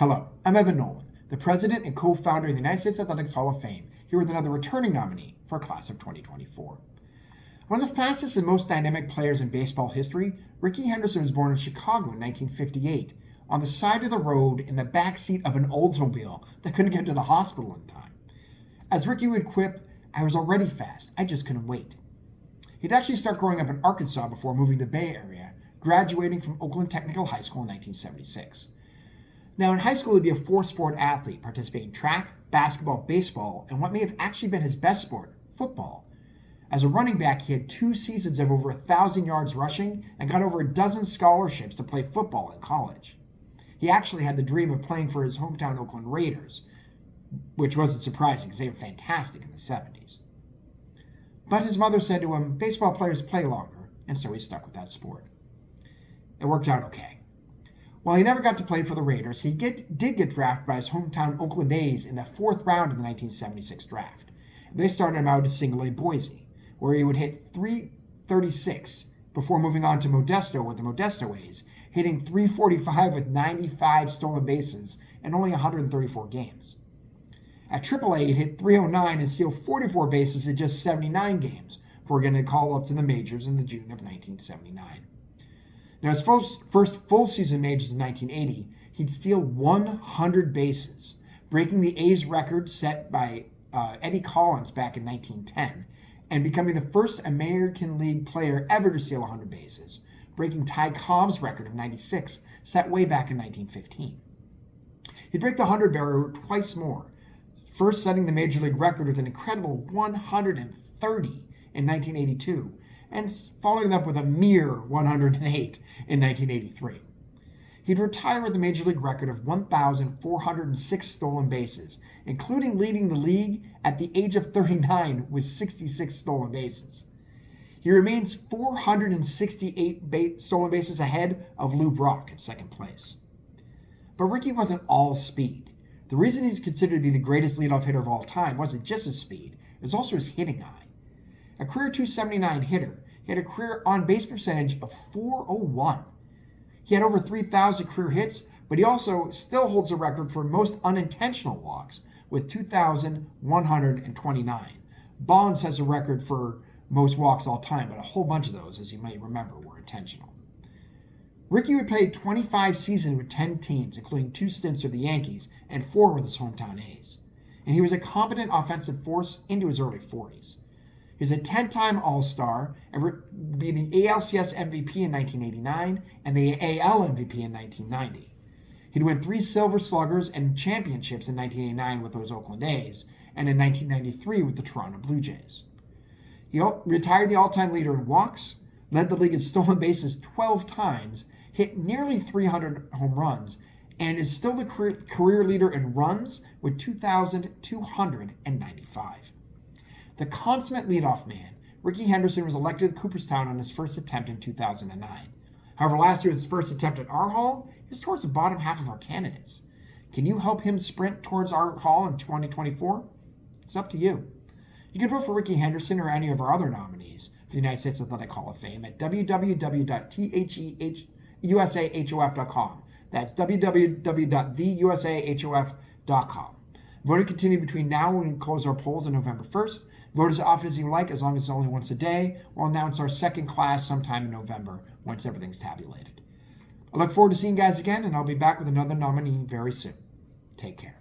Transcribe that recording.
Hello, I'm Evan Nolan, the president and co-founder of the United States Athletics Hall of Fame, here with another returning nominee for class of 2024. One of the fastest and most dynamic players in baseball history, Rickey Henderson was born in Chicago in 1958, on the side of the road in the backseat of an Oldsmobile that couldn't get to the hospital in time. As Rickey would quip, "I was already fast, I just couldn't wait." He'd actually start growing up in Arkansas before moving to the Bay Area, graduating from Oakland Technical High School in 1976. Now, in high school, he'd be a four-sport athlete, participating in track, basketball, baseball, and what may have actually been his best sport, football. As a running back, he had 2 seasons of over 1,000 yards rushing and got over a dozen scholarships to play football in college. He actually had the dream of playing for his hometown Oakland Raiders, which wasn't surprising because they were fantastic in the 70s. But his mother said to him, baseball players play longer, and so he stuck with that sport. It worked out okay. While he never got to play for the Raiders, he did get drafted by his hometown Oakland A's in the 4th round of the 1976 draft. They started him out at single A Boise, where he would hit .336 before moving on to Modesto with the Modesto A's, hitting .345 with 95 stolen bases in only 134 games. At AAA, he'd hit .309 and steal 44 bases in just 79 games before getting a call up to the majors in the June of 1979. Now, his first full season majors in 1980, he'd steal 100 bases, breaking the A's record set by Eddie Collins back in 1910, and becoming the first American League player ever to steal 100 bases, breaking Ty Cobb's record of 96, set way back in 1915. He'd break the 100 barrier twice more, first setting the Major League record with an incredible 130 in 1982, and following up with a mere 108 in 1983. He'd retire with a Major League record of 1,406 stolen bases, including leading the league at the age of 39 with 66 stolen bases. He remains 468 stolen bases ahead of Lou Brock in second place. But Rickey wasn't all speed. The reason he's considered to be the greatest leadoff hitter of all time wasn't just his speed, it was also his hitting eye. A career .279 hitter, he had a career on-base percentage of .401. He had over 3,000 career hits, but he also still holds the record for most unintentional walks with 2,129. Bonds has a record for most walks all time, but a whole bunch of those, as you may remember, were intentional. Rickey would play 25 seasons with 10 teams, including 2 stints with the Yankees and 4 with his hometown A's. And he was a competent offensive force into his early 40s. He's a 10-time All-Star and would be the ALCS MVP in 1989 and the AL MVP in 1990. He'd win 3 Silver Sluggers and championships in 1989 with those Oakland A's and in 1993 with the Toronto Blue Jays. He retired the all-time leader in walks, led the league in stolen bases 12 times, hit nearly 300 home runs, and is still the career leader in runs with 2,295. The consummate leadoff man, Rickey Henderson was elected to Cooperstown on his first attempt in 2009. However, last year's first attempt at our hall is towards the bottom half of our candidates. Can you help him sprint towards our hall in 2024? It's up to you. You can vote for Rickey Henderson or any of our other nominees for the United States Athletic Hall of Fame at www.theusahof.com. That's www.theusahof.com. Voting continue between now and we close our polls on November 1st. Vote as often as you like, as long as it's only once a day. We'll announce our second class sometime in November once everything's tabulated. I look forward to seeing you guys again, and I'll be back with another nominee very soon. Take care.